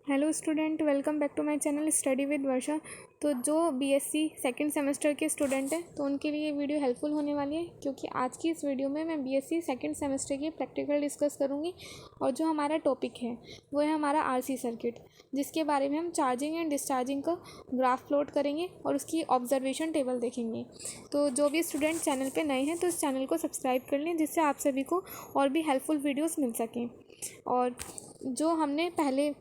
Hello student, welcome back to my channel study with Varsha. तो जो BSc second semester के student हैं तो उनके लिए ये वीडियो हेल्पफुल होने वाली है, क्योंकि आज की इस वीडियो में मैं बीएससी सेकंड सेमेस्टर की प्रैक्टिकल डिस्कस करूँगी। और जो हमारा टॉपिक है वो है हमारा आरसी सर्किट, जिसके बारे में हम चार्जिंग एंड डिस्चार्जिंग का ग्राफ प्लॉट करेंगे और उसकी ऑब्जर्वेशन टेबल देखेंगे। तो जो भी स्टूडेंट चैनल पर नए हैं तो इस चैनल को सब्सक्राइब कर लें, जिससे आप सभी को और भी हेल्पफुल वीडियोज़ मिल सकें। और जो हमने पहले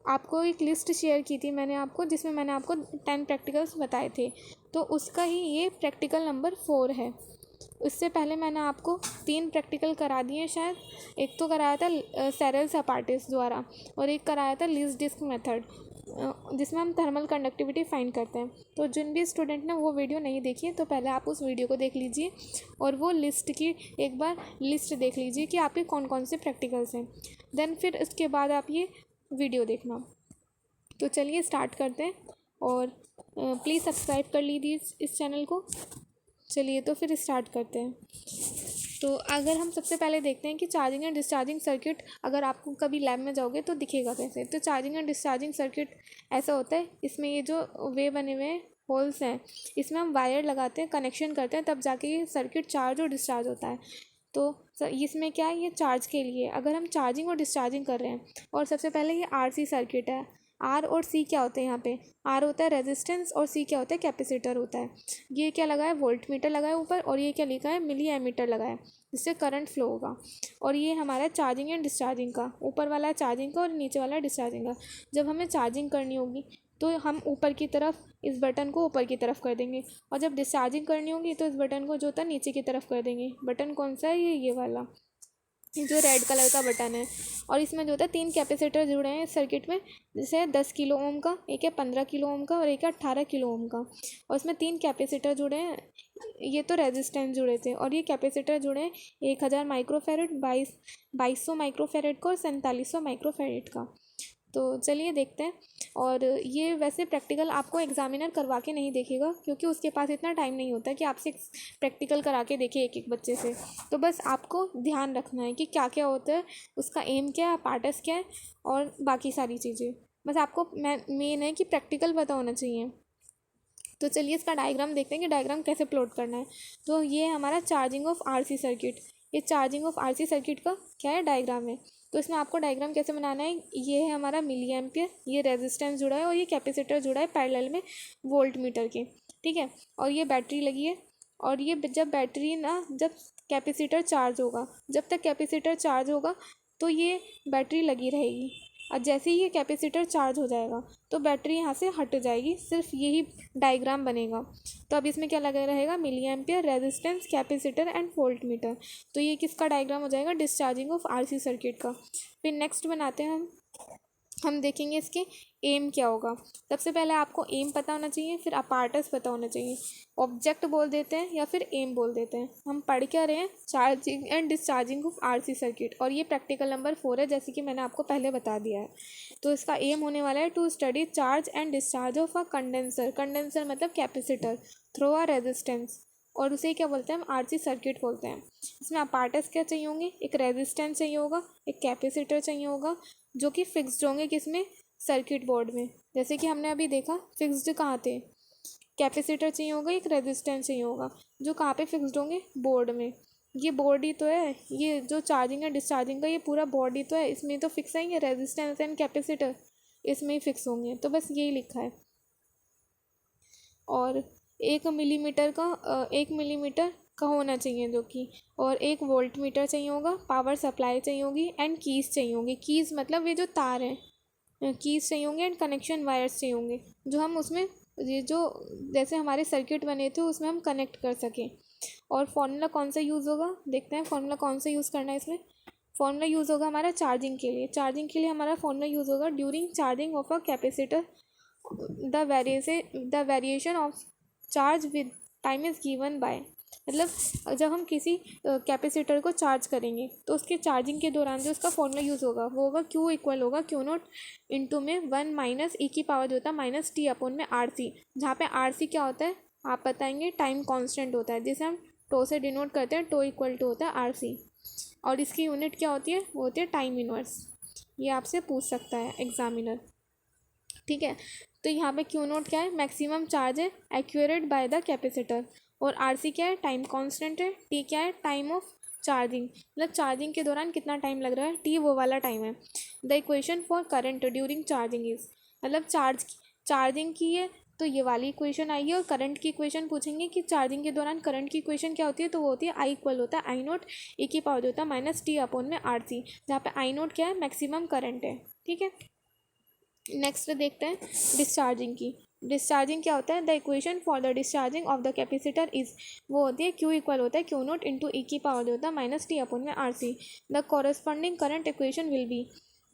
आपको एक लिस्ट शेयर की थी मैंने आपको, जिसमें मैंने आपको 10 प्रैक्टिकल्स बताए थे, तो उसका ही ये प्रैक्टिकल नंबर 4 है। इससे पहले मैंने आपको 3 प्रैक्टिकल करा दिए शायद। एक तो कराया था सेरल सपाटिस द्वारा और एक कराया था लीस्ट डिस्क मेथड, जिसमें हम थर्मल कंडक्टिविटी फाइंड करते हैं। तो जिन भी स्टूडेंट ने वो वीडियो नहीं देखी है तो पहले आप उस वीडियो को देख लीजिए और वो लिस्ट की एक बार लिस्ट देख लीजिए कि आपके कौन कौन से प्रैक्टिकल्स हैं। देन फिर इसके बाद आप ये वीडियो देखना। तो चलिए स्टार्ट करते हैं, और प्लीज़ सब्सक्राइब कर लीजिए इस चैनल को। चलिए तो फिर स्टार्ट करते हैं। तो अगर हम सबसे पहले देखते हैं कि चार्जिंग एंड डिस्चार्जिंग सर्किट अगर आपको कभी लैब में जाओगे तो दिखेगा कैसे। तो चार्जिंग एंड डिस्चार्जिंग सर्किट ऐसा होता है, इसमें ये जो वे बने हुए हैं होल्स हैं, इसमें हम वायर लगाते हैं, कनेक्शन करते हैं, तब जाके ये सर्किट चार्ज और डिस्चार्ज होता है। तो इसमें क्या है, ये चार्ज के लिए अगर हम चार्जिंग और डिस्चार्जिंग कर रहे हैं। और सबसे पहले ये आरसी सर्किट है। आर और सी क्या होते हैं यहाँ पे, आर होता है रेजिस्टेंस और सी क्या होता है, कैपेसिटर होता है। ये क्या लगा है, वोल्ट मीटर लगा है ऊपर, और ये क्या लिखा है, मिली एमीटर लगा है, जिससे करंट फ्लो होगा। और ये हमारा चार्जिंग एंड डिस्चार्जिंग का, ऊपर वाला है चार्जिंग का और नीचे वाला है डिस्चार्जिंग का। जब हमें चार्जिंग करनी होगी तो हम ऊपर की तरफ इस बटन को ऊपर की तरफ कर देंगे, और जब डिस्चार्जिंग करनी होगी तो इस बटन को जो होता है नीचे की तरफ कर देंगे। बटन कौन सा है, ये वाला जो रेड कलर का बटन है। और इसमें जो होता है 3 कैपेसिटर जुड़े हैं इस सर्किट में, जैसे 10 किलो ओम का, एक है 15 किलो ओम का और एक है 18 किलो ओम का। और इसमें 3 कैपेसिटर जुड़े हैं। ये तो रेजिस्टेंस जुड़े थे, और ये कैपेसिटर जुड़े हैं 1000 माइक्रोफेरेड, 2200 माइक्रोफेरेड का और 4700 माइक्रोफेरेड का। तो चलिए देखते हैं। और ये वैसे प्रैक्टिकल आपको एग्जामिनर करवा के नहीं देखेगा, क्योंकि उसके पास इतना टाइम नहीं होता कि आपसे प्रैक्टिकल करा के देखे एक एक बच्चे से। तो बस आपको ध्यान रखना है कि क्या क्या होता है, उसका एम क्या है, पार्टस क्या है, और बाकी सारी चीज़ें। बस आपको मेन है कि प्रैक्टिकल पता होना चाहिए। तो चलिए इसका डायग्राम देखते हैं कि डायग्राम कैसे प्लॉट करना है। तो ये हमारा चार्जिंग ऑफ आरसी सर्किट, ये चार्जिंग ऑफ आरसी सर्किट का क्या है, डायग्राम है। तो इसमें आपको डायग्राम कैसे बनाना है, ये है हमारा मिली एम्पियर, ये रेजिस्टेंस जुड़ा है और ये कैपेसिटर जुड़ा है पैरेलल में वोल्ट मीटर के, ठीक है। और ये बैटरी लगी है, और ये जब बैटरी जब कैपेसिटर चार्ज होगा, जब तक कैपेसिटर चार्ज होगा तो ये बैटरी लगी रहेगी। और जैसे ही ये कैपेसिटर चार्ज हो जाएगा तो बैटरी यहाँ से हट जाएगी, सिर्फ यही डायग्राम बनेगा। तो अब इसमें क्या लगा रहेगा, milli ampere, resistance, capacitor and voltmeter. तो ये किसका डायग्राम हो जाएगा, डिस्चार्जिंग ऑफ आरसी सर्किट का। फिर नेक्स्ट बनाते हैं हम देखेंगे इसके एम क्या होगा। सबसे पहले आपको एम पता होना चाहिए, फिर अपार्टस पता होना चाहिए। ऑब्जेक्ट बोल देते हैं या फिर एम बोल देते हैं। हम पढ़ क्या रहे हैं, charging and discharging of RC circuit, और ये प्रैक्टिकल नंबर 4 है, जैसे कि मैंने आपको पहले बता दिया है। तो इसका एम होने वाला है to study charge and discharge of a condenser, condenser मतलब कैपेसिटर, थ्रू अ रेजिस्टेंस, और उसे क्या बोलते हैं हम, आरसी सर्किट बोलते हैं। इसमें अपार्टस क्या चाहिए होंगे, एक रेजिस्टेंस चाहिए होगा, एक कैपेसिटर चाहिए होगा, जो कि फिक्स्ड होंगे किसमें, सर्किट बोर्ड में। जैसे कि हमने अभी देखा फिक्स्ड कहाँ थे, कैपेसिटर चाहिए होगा, एक रेजिस्टेंस चाहिए होगा, जो कहाँ पे फिक्स्ड होंगे, बोर्ड में। ये बोर्ड ही तो है, ये जो चार्जिंग एंड डिस्चार्जिंग का ये पूरा बोर्ड ही तो है, इसमें तो फिक्स है, ये रेजिस्टेंस एंड कैपेसिटर इसमें ही फिक्स होंगे। तो बस यही लिखा है। और 1 मिलीमीटर का होना चाहिए जो कि, और 1 वोल्ट मीटर चाहिए होगा, पावर सप्लाई चाहिए होगी, एंड कीज़ चाहिए होंगी। कीज़ मतलब ये जो तार हैं, कीज़ चाहिए होंगे, एंड कनेक्शन वायर्स चाहिए होंगे, जो हम उसमें ये जो जैसे हमारे सर्किट बने थे उसमें हम कनेक्ट कर सकें। और फॉर्मूला कौन सा यूज़ होगा, देखते हैं फॉर्मूला कौन सा यूज़ करना है इसमें। फॉर्मूला यूज़ होगा हमारा चार्जिंग के लिए, चार्जिंग के लिए हमारा फॉर्मूला यूज़ होगा, during charging of a capacitor the variation of charge with time is given by. मतलब जब हम किसी कैपेसिटर को चार्ज करेंगे तो उसके चार्जिंग के दौरान जो उसका फॉर्मूला यूज़ होगा वो होगा Q इक्वल होगा Q0 इंटू में 1 माइनस ई की पावर जो होता है माइनस टी अपॉन में आर सी, जहाँ पे आर सी क्या होता है आप बताएंगे, टाइम कांस्टेंट होता है, जिसे हम टो से डिनोट करते हैं, टो इक्वल टू होता है आर सी। और इसकी यूनिट क्या होती है, वो होती है टाइम इनवर्स। ये आपसे पूछ सकता है एग्जामिनर। ठीक है। तो यहाँ पे क्यू नोट क्या है, मैक्सिमम चार्ज है एक्यूरेट बाय द कैपेसिटर, और आर सी क्या है, टाइम कांस्टेंट है, टी क्या है, टाइम ऑफ चार्जिंग, मतलब चार्जिंग के दौरान कितना टाइम लग रहा है, टी वो वाला टाइम है। The equation for current during charging is, मतलब चार्जिंग की है तो ये वाली इक्वेशन आएगी, और करंट की इक्वेशन पूछेंगे कि चार्जिंग के दौरान करंट की इक्वेशन क्या होती है, तो वो होती है आई इक्वल होता है आई नोट ई की पावर होता है माइनस टी अपॉन में आर सी, जहाँ पे आई नोट क्या है, मैक्सिमम करंट है। ठीक है, नेक्स्ट देखते हैं डिस्चार्जिंग की। डिस्चार्जिंग क्या होता है, the equation for the discharging of the capacitor is, वो होती है क्यू इक्वल होता है क्यू नोट इंटू ई की पावर होता है माइनस टी अपॉन में R C. The corresponding current equation will be,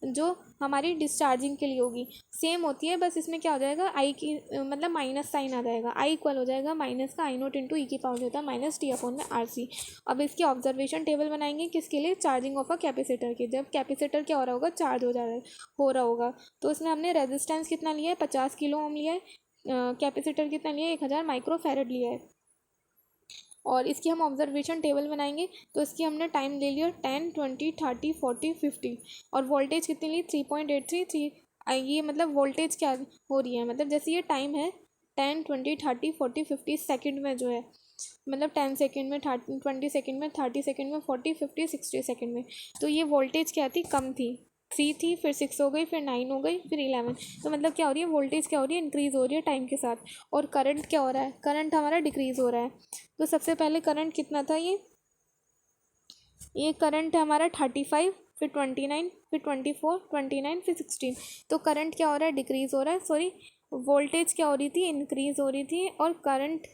जो हमारी डिस्चार्जिंग के लिए होगी सेम होती है, बस इसमें क्या हो जाएगा, आई की मतलब माइनस साइन आ जाएगा, आई इक्वल हो जाएगा माइनस का आई नोट इंटू ई की पावर होता है माइनस टी अपॉन में आर सी। अब इसकी ऑब्जर्वेशन टेबल बनाएंगे किसके लिए, चार्जिंग ऑफ अ कैपेसिटर के, जब कैपेसिटर क्या हो रहा होगा, चार्ज हो रहा होगा। तो उसमें हमने रेजिस्टेंस कितना लिया है, 50 किलो ओम लिया है, कैपेसिटर कितना लिया है, 1000 माइक्रो फैरड लिया है, और इसकी हम ऑब्जर्वेशन टेबल बनाएंगे। तो इसकी हमने टाइम ले लिया 10 20 30 40 50, और वोल्टेज कितनी ली 3.833। ये मतलब वोल्टेज क्या हो रही है, मतलब जैसे ये टाइम है 10 20 30 40 50 सेकंड में जो है, मतलब 10 सेकंड में 30 20 सेकंड में 30 सेकंड में 40 50 60 सेकंड में, तो ये वोल्टेज क्या थी, कम थी, 3 थी, फिर 6 हो गई, फिर 9 हो गई, फिर 11। तो मतलब क्या हो रही है, वोल्टेज क्या हो रही है, इंक्रीज़ हो रही है टाइम के साथ, और करंट क्या हो रहा है, करंट हमारा डिक्रीज़ हो रहा है। तो सबसे पहले करंट कितना था, ये करंट हमारा 35, फिर 29, फिर 24 29, फिर 16। तो करंट क्या हो रहा है, डिक्रीज़ हो रहा है, सॉरी वोल्टेज क्या हो रही थी, इंक्रीज़ हो रही थी, और करंट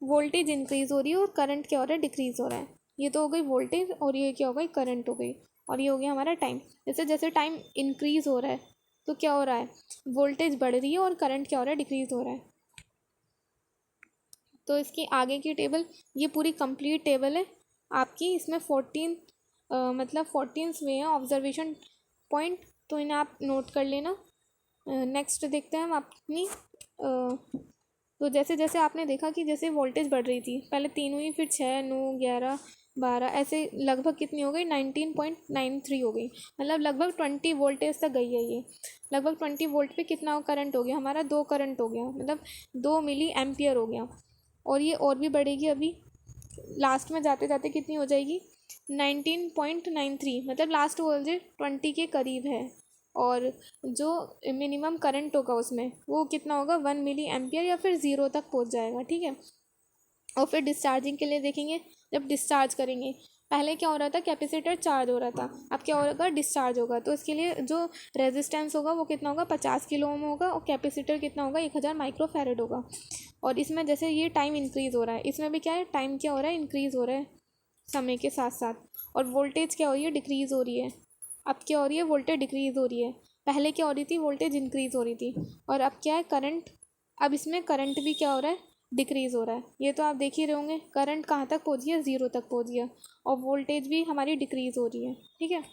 वोल्टेज इंक्रीज़ हो रही है, और करंट क्या हो रहा है, डिक्रीज़ हो रहा है। ये तो हो गई वोल्टेज, और ये क्या हो गई, करंट हो गई, और ये हो गया हमारा टाइम। जैसे जैसे टाइम इंक्रीज़ हो रहा है तो क्या हो रहा है, वोल्टेज बढ़ रही है, और करंट क्या हो रहा है, डिक्रीज़ हो रहा है। तो इसकी आगे की टेबल, ये पूरी कंप्लीट टेबल है आपकी, इसमें 14 मतलब 14 वे हैं ऑब्जर्वेशन पॉइंट, तो इन्हें आप नोट कर लेना। नेक्स्ट देखते हैं हम अपनी तो जैसे जैसे आपने देखा कि जैसे वोल्टेज बढ़ रही थी, पहले 3 हुई, फिर 6 9 11 12, ऐसे लगभग कितनी हो गई, 19.93 हो गई, मतलब लगभग 20 वोल्टेज तक गई है ये। लगभग 20 वोल्ट पे कितना करंट हो गया हमारा, 2 करंट हो गया, मतलब 2 मिली एम्पियर हो गया, और ये और भी बढ़ेगी अभी, लास्ट में जाते जाते कितनी हो जाएगी, 19.93, मतलब लास्ट वोल्टेज 20 के करीब है, और जो मिनिमम करंट होगा उसमें वो कितना होगा, 1 मिली एम्पियर, या फिर 0 तक पहुंच जाएगा। ठीक है, और फिर डिस्चार्जिंग के लिए देखेंगे, जब डिस्चार्ज करेंगे, पहले क्या हो रहा था, कैपेसिटर चार्ज हो रहा था, अब क्या होगा, डिस्चार्ज होगा, तो इसके लिए जो रेजिस्टेंस होगा वो कितना होगा, 50 किलो ओम होगा, और कैपेसिटर कितना होगा, 1000 माइक्रो फैरड होगा। और इसमें जैसे ये टाइम इंक्रीज़ हो रहा है, इसमें भी क्या है, टाइम क्या हो रहा है, इंक्रीज़ हो रहा है समय के साथ साथ, और वोल्टेज क्या हो रही है, डिक्रीज़ हो रही है। अब क्या हो रही है, वोल्टेज डिक्रीज़ हो रही है, पहले क्या हो रही थी, वोल्टेज इंक्रीज़ हो रही थी, और अब क्या है, करंट, अब इसमें करंट भी क्या हो रहा है, डिक्रीज़ हो रहा है। ये तो आप देख ही रहे होंगे, करंट कहाँ तक पहुँच गया, 0 तक पहुँच गया, और वोल्टेज भी हमारी डिक्रीज़ हो रही है। ठीक है,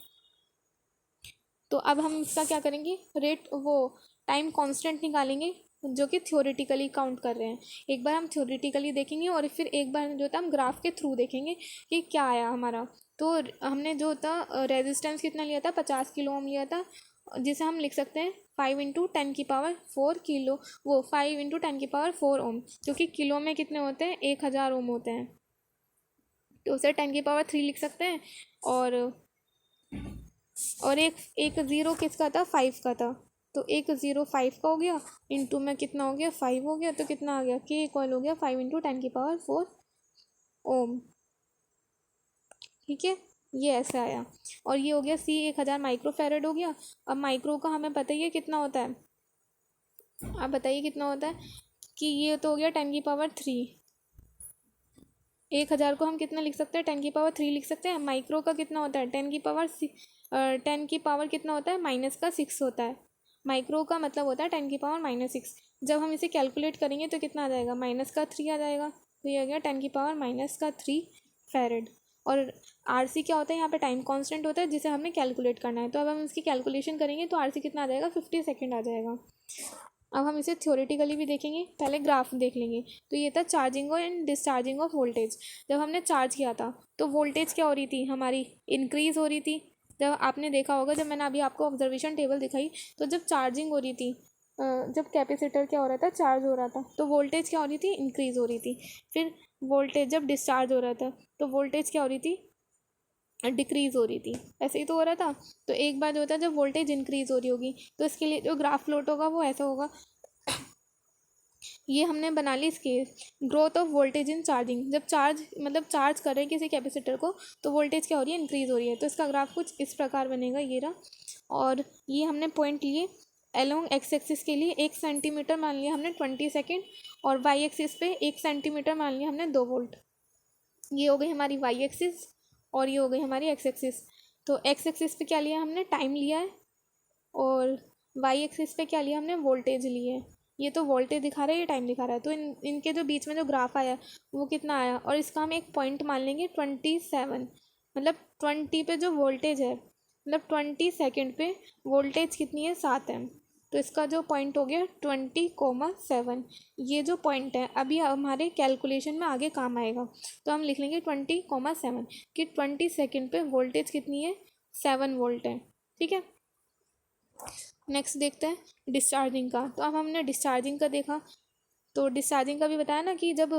तो अब हम इसका क्या करेंगे, रेट वो टाइम कांस्टेंट निकालेंगे, जो कि थ्योरेटिकली काउंट कर रहे हैं। एक बार हम थ्योरेटिकली देखेंगे, और फिर एक बार जो था हम ग्राफ के थ्रू देखेंगे कि क्या आया हमारा। तो हमने जो था रेजिस्टेंस कितना लिया था, 50 किलो ओम लिया था, जिसे हम लिख सकते हैं 5 इंटू 10 की पावर 4 किलो, वो 5 इंटू 10 की पावर 4 ओम, क्योंकि किलो में कितने होते हैं, 1000 ओम होते हैं, तो उसे 10 की पावर 3 लिख सकते हैं। और एक एक ज़ीरो किसका था, 5 का था, तो एक ज़ीरो 5 का हो गया, इंटू में कितना हो गया, 5 हो गया, तो कितना आ गया, के इक्वल हो गया 5 इंटू 10 की पावर 4 ओम। ठीक है, ये ऐसा आया, और ये हो गया सी, 1000 माइक्रो फैरड हो गया। अब माइक्रो का हमें पता ही है कितना होता है, आप बताइए कितना होता है, कि ये तो हो गया 10 की पावर 3, 1000 को हम कितना लिख सकते हैं, 10 की पावर 3 लिख सकते हैं। माइक्रो का कितना होता है, 10 की पावर 10 की पावर कितना होता है, माइनस का 6 होता है। माइक्रो का मतलब होता है 10 की पावर -6। जब हम इसे कैलकुलेट करेंगे तो कितना आ जाएगा, माइनस का 3 आ जाएगा, तो ये आ गया 10 की पावर -3 फैरड। और आर सी क्या होता है, यहाँ पे टाइम कांस्टेंट होता है, जिसे हमने कैलकुलेट करना है। तो अब हम इसकी कैलकुलेशन करेंगे तो आर सी कितना आ जाएगा, 50 सेकेंड आ जाएगा। अब हम इसे थ्योरेटिकली भी देखेंगे, पहले ग्राफ देख लेंगे। तो ये था चार्जिंग और एंड डिस्चार्जिंग ऑफ वोल्टेज। जब हमने चार्ज किया था तो वोल्टेज क्या हो रही थी हमारी, इंक्रीज़ हो रही थी। जब आपने देखा होगा, जब मैंने अभी आपको ऑब्जर्वेशन टेबल दिखाई, तो जब चार्जिंग हो रही थी जब कैपेसिटर क्या हो रहा था, चार्ज हो रहा था, तो वोल्टेज क्या हो रही थी, इंक्रीज़ हो रही थी। फिर वोल्टेज जब डिस्चार्ज हो रहा था तो वोल्टेज क्या हो रही थी, डिक्रीज़ हो रही थी। ऐसे ही तो हो रहा था। तो एक बार जो होता है जब वोल्टेज इंक्रीज़ हो रही होगी तो इसके लिए जो ग्राफ प्लॉट होगा वो ऐसा होगा। ये हमने बना ली इसकी growth of voltage in charging. जब चार्ज कर रहे हैं किसी कैपेसिटर को तो वोल्टेज क्या हो रही है, इंक्रीज़ हो रही है। तो इसका ग्राफ कुछ इस प्रकार बनेगा, ये रहा। और ये हमने पॉइंट लिए एलोंग एक्स एक्सिस के लिए 1 सेंटीमीटर मान लिया हमने 20 सेकेंड, और वाई एक्सिस पे 1 सेंटीमीटर मान लिया हमने 2 वोल्ट। ये हो गई हमारी वाई एक्सिस और ये हो गई हमारी एक्स एक्सिस। तो एक्स एक्सिस पे क्या लिया हमने, टाइम लिया है, और वाई एक्सिस पे क्या लिया हमने, वोल्टेज लिए है। ये तो वोल्टेज दिखा रहा है, ये टाइम दिखा रहा है। तो इनके जो बीच में जो ग्राफ आया वो कितना आया, और इसका हम एक पॉइंट मान लेंगे 27। मतलब 20 पे जो वोल्टेज है, मतलब 20 सेकेंड पे वोल्टेज कितनी है, 7 एम। तो इसका जो पॉइंट हो गया 20,7। ये जो पॉइंट है अभी हमारे कैलकुलेशन में आगे काम आएगा। तो हम लिख लेंगे 20,7 कि 20 सेकेंड पे वोल्टेज कितनी है, 7 वोल्ट है। ठीक है, नेक्स्ट देखते हैं डिस्चार्जिंग का। तो अब हमने डिस्चार्जिंग का देखा, तो डिस्चार्जिंग का भी बताया ना कि जब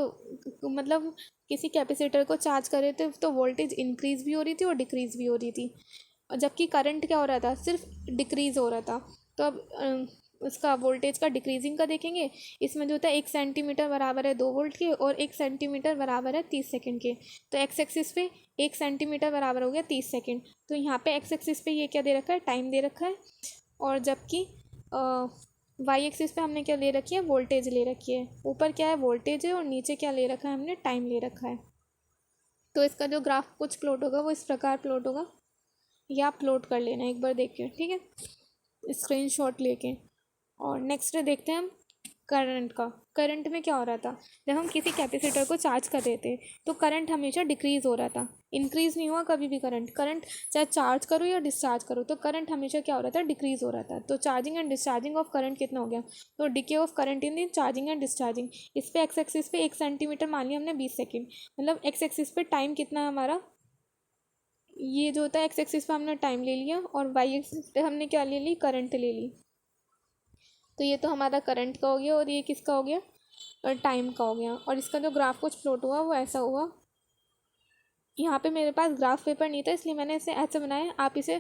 मतलब किसी कैपेसिटर को चार्ज कर रहे थे तो वोल्टेज इंक्रीज़ भी हो रही थी और डिक्रीज़ भी हो रही थी, और जबकि करंट क्या हो रहा था, सिर्फ डिक्रीज़ हो रहा था। तो अब उसका वोल्टेज का डिक्रीजिंग का देखेंगे। इसमें जो होता है 1 सेंटीमीटर बराबर है 2 वोल्ट के, और 1 सेंटीमीटर बराबर है 30 सेकेंड के। तो एक्स एक्सिस पे 1 सेंटीमीटर बराबर हो गया 30 सेकेंड। तो यहाँ पे एक्स एक्सिस पे ये क्या दे रखा है, टाइम दे रखा है, और जबकि वाई एक्सिस पे हमने क्या ले रखी है, वोल्टेज ले रखी है। ऊपर क्या है, वोल्टेज है, और नीचे क्या ले रखा है हमने, टाइम ले रखा है। तो इसका जो ग्राफ कुछ प्लॉट होगा वो इस प्रकार प्लॉट होगा। या आप प्लॉट कर लेना एक बार देख के, ठीक है, स्क्रीनशॉट लेके। और नेक्स्ट देखते हैं हम करंट का। करंट में क्या हो रहा था, जब हम किसी कैपेसिटर को चार्ज कर रहे थे तो करंट हमेशा डिक्रीज़ हो रहा था, इंक्रीज़ नहीं हुआ कभी भी। करंट चाहे चार्ज करो या डिस्चार्ज करो तो करंट हमेशा क्या हो रहा था, डिक्रीज़ हो रहा था। तो charging and discharging of current कितना हो गया, तो decay of current in the charging and discharging. इस पे एक्स एक्सिस पे 1 सेंटीमीटर मान लिया हमने 20 सेकेंड। मतलब एक्स एक्सिस पे टाइम कितना है हमारा, ये जो होता है एक्स एक्सिस पे हमने टाइम ले लिया, और वाई एक्सिस पे हमने क्या ले ली, करंट ले ली। तो ये तो हमारा करंट का हो गया, और ये किसका हो गया, और टाइम का हो गया। और इसका जो ग्राफ कुछ प्लॉट हुआ वो ऐसा हुआ। यहाँ पे मेरे पास ग्राफ पेपर नहीं था इसलिए मैंने इसे ऐसे बनाया। आप इसे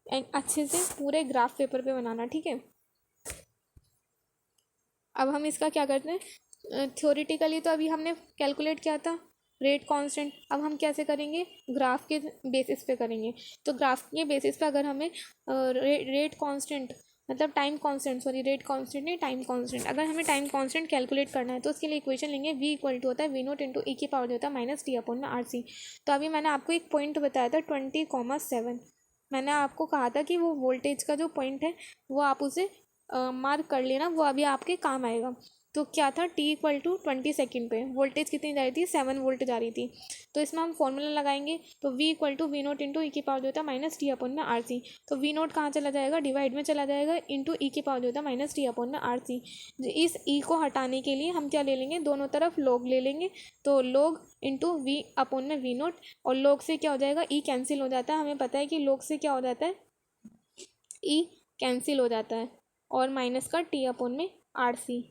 अच्छे से पूरे ग्राफ पेपर पे बनाना, ठीक है। अब हम इसका क्या करते हैं, थ्योरेटिकली तो अभी हमने कैलकुलेट किया था रेट कांस्टेंट। अब हम कैसे करेंगे, ग्राफ के बेसिस पे करेंगे। तो ग्राफ के बेसिस पे अगर हमें रेट कांस्टेंट मतलब time constant, sorry rate constant नहीं, टाइम कांस्टेंट, अगर हमें टाइम कांस्टेंट कैलकुलेट करना है तो उसके लिए इक्वेशन लेंगे v इक्वल टू होता है v0 इंटू ई की पावर जो होता है -t/RC। तो अभी मैंने आपको एक पॉइंट बताया था 20,7। मैंने आपको कहा था कि वो वोल्टेज का जो पॉइंट है वो आप उसे मार्क कर लेना, वो अभी आपके काम आएगा। तो क्या था, t इक्वल टू 20 सेकेंड पे वोल्टेज कितनी जा रही थी, 7 वोल्ट जा रही थी। तो इसमें हम फॉर्मूला लगाएंगे। तो v equal to v0 into e की पावर जो होता है -t/RC। तो v0 कहाँ चला जाएगा, डिवाइड में चला जाएगा, इंटू ई की पावर जो होता है -t/RC। इस e को हटाने के लिए हम क्या ले लेंगे, दोनों तरफ log ले लेंगे। तो log इंटू v/v0, और log से क्या हो जाएगा, e कैंसिल हो जाता है। हमें पता है कि log से क्या हो जाता है, e कैंसिल हो जाता है, और माइनस का t/RC,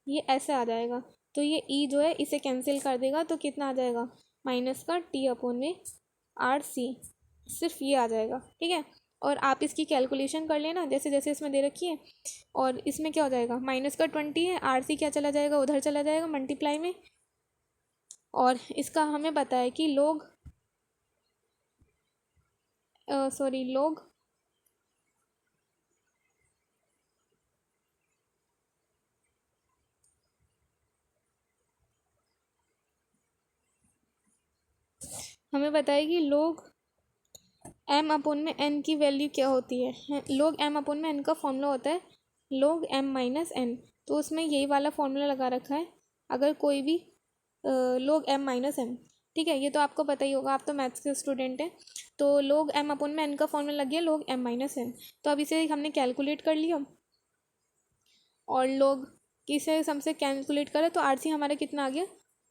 ये ऐसे आ जाएगा। तो ये e जो है इसे कैंसिल कर देगा, तो कितना आ जाएगा, माइनस का t/RC, सिर्फ ये आ जाएगा, ठीक है। और आप इसकी कैलकुलेशन कर लेना जैसे जैसे इसमें दे रखी है। और इसमें क्या हो जाएगा, -20 है, RC क्या चला जाएगा, उधर चला जाएगा मल्टीप्लाई में। और इसका हमें पता है कि लोग हमें पता है कि लोग m/n की वैल्यू क्या होती है। लोग m/n का फॉर्मूला होता है लोग m-n। तो उसमें यही वाला फॉर्मूला लगा रखा है। अगर कोई भी लोग m-n, ठीक है, ये तो आपको पता ही होगा, आप तो मैथ्स के स्टूडेंट हैं। तो लोग m/n का फॉर्मूला लग गया लोग m-n। तो अब इसे हमने कैलकुलेट कर लिया, और लोग किसे हमसे कैलकुलेट करें तो RC हमारा कितना आ गया,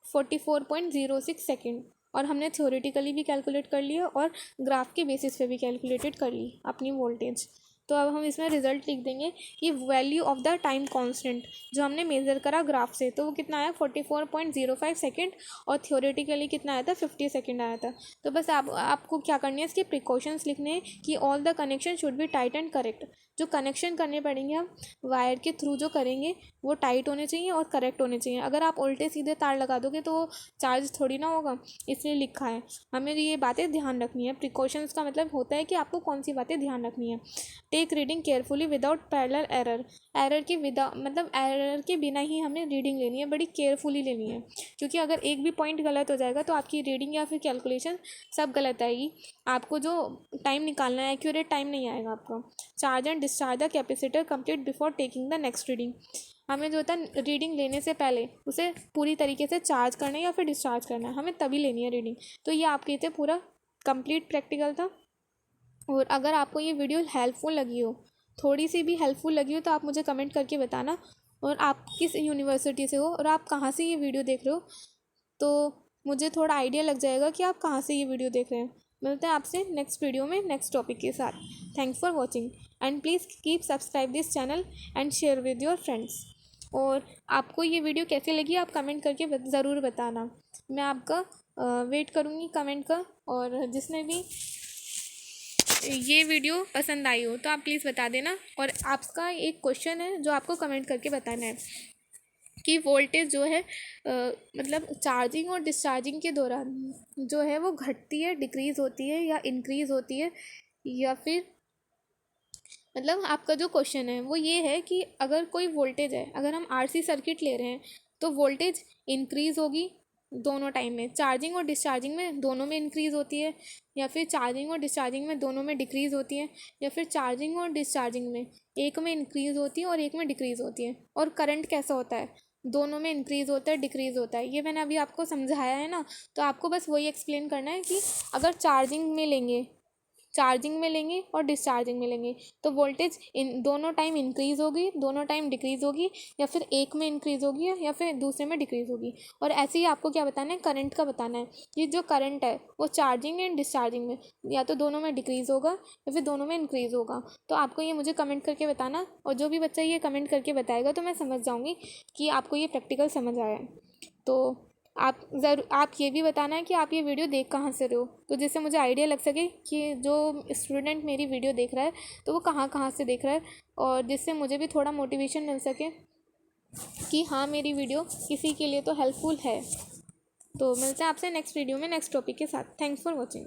44.06 सेकेंड। और हमने थ्योरेटिकली भी कैलकुलेट कर लिया और ग्राफ के बेसिस पे भी कैलकुलेटेड कर ली अपनी वोल्टेज। तो अब हम इसमें रिजल्ट लिख देंगे कि value of the time constant जो हमने मेज़र करा ग्राफ से, तो वो कितना आया 44.05 सेकेंड, और थियोरेटिकली कितना आया था 50 सेकेंड आया था। तो बस आपको क्या करनी है, इसके प्रिकॉशंस लिखने हैं कि all the connection should be tight and correct. जो कनेक्शन करने पड़ेंगे हम वायर के थ्रू जो करेंगे वो टाइट होने चाहिए और करेक्ट होने चाहिए। अगर आप उल्टे सीधे तार लगा दोगे तो चार्ज थोड़ी ना होगा, इसलिए लिखा है। हमें ये बातें ध्यान रखनी है। प्रिकॉशंस का मतलब होता है कि आपको कौन सी बातें ध्यान रखनी है। Take reading carefully without parallel error. Error के मतलब एरर के बिना ही हमें रीडिंग लेनी है, बड़ी केयरफुली लेनी है, क्योंकि अगर एक भी पॉइंट गलत हो जाएगा तो आपकी रीडिंग या फिर कैलकुलेशन सब गलत आएगी। आपको जो टाइम निकालना है एक्यूरेट टाइम नहीं आएगा आपका। Charge and discharge the capacitor complete before taking the next reading. हमें जो होता है रीडिंग लेने से पहले उसे पूरी तरीके से चार्ज करना है या फिर डिस्चार्ज करना है, हमें तभी लेनी है रीडिंग। तो ये आपके थे पूरा कंप्लीट प्रैक्टिकल था। और अगर आपको ये वीडियो हेल्पफुल लगी हो, थोड़ी सी भी हेल्पफुल लगी हो, तो आप मुझे कमेंट करके बताना, और आप किस यूनिवर्सिटी से हो और आप कहाँ से ये वीडियो देख रहे हो, तो मुझे थोड़ा आइडिया लग जाएगा कि आप कहाँ से ये वीडियो देख रहे हैं। मिलते हैं आपसे नेक्स्ट वीडियो में नेक्स्ट टॉपिक के साथ। Thanks for watching and please keep subscribe this channel and share with your friends. और आपको ये वीडियो कैसे लगी आप कमेंट करके ज़रूर बताना। मैं आपका वेट करूँगी कमेंट का। और जिसने भी ये वीडियो पसंद आई हो तो आप प्लीज़ बता देना। और आपका एक क्वेश्चन है जो आपको कमेंट करके बताना है कि वोल्टेज जो है मतलब चार्जिंग और डिस्चार्जिंग के दौरान जो है वो घटती है, डिक्रीज़ होती है या इंक्रीज़ होती है, या फिर मतलब आपका जो क्वेश्चन है वो ये है कि अगर कोई वोल्टेज है, अगर हम आरसी सर्किट ले रहे हैं तो वोल्टेज इंक्रीज़ होगी दोनों टाइम में, चार्जिंग और डिस्चार्जिंग में दोनों में इंक्रीज़ होती है, या फिर चार्जिंग और डिस्चार्जिंग में दोनों में डिक्रीज़ होती है, या फिर चार्जिंग और डिस्चार्जिंग में एक में इंक्रीज़ होती है और एक में डिक्रीज़ होती है। और करंट कैसा होता है, दोनों में इंक्रीज़ होता है डिक्रीज़ होता है। ये मैंने अभी आपको समझाया है ना, तो आपको बस वही एक्सप्लेन करना है कि अगर चार्जिंग में लेंगे और डिस्चार्जिंग में लेंगे तो वोल्टेज इन दोनों टाइम इंक्रीज़ होगी, दोनों टाइम डिक्रीज़ होगी, या फिर एक में इंक्रीज़ होगी या फिर दूसरे में डिक्रीज़ होगी। और ऐसे ही आपको क्या बताना है, करंट का बताना है कि जो करंट है वो चार्जिंग एंड डिस्चार्जिंग में या तो दोनों में डिक्रीज़ होगा या फिर दोनों में इंक्रीज़ होगा। तो आपको ये मुझे कमेंट करके बताना, और जो भी बच्चा ये कमेंट करके बताएगा तो मैं समझ जाऊँगी कि आपको ये प्रैक्टिकल समझ आया है। तो आप ये भी बताना है कि आप ये वीडियो देख कहाँ से रहे हो, तो जिससे मुझे आइडिया लग सके कि जो स्टूडेंट मेरी वीडियो देख रहा है तो वो कहाँ कहाँ से देख रहा है, और जिससे मुझे भी थोड़ा मोटिवेशन मिल सके कि हाँ मेरी वीडियो किसी के लिए तो हेल्पफुल है। तो मिलते हैं आपसे नेक्स्ट वीडियो में नेक्स्ट टॉपिक के साथ। Thanks for watching.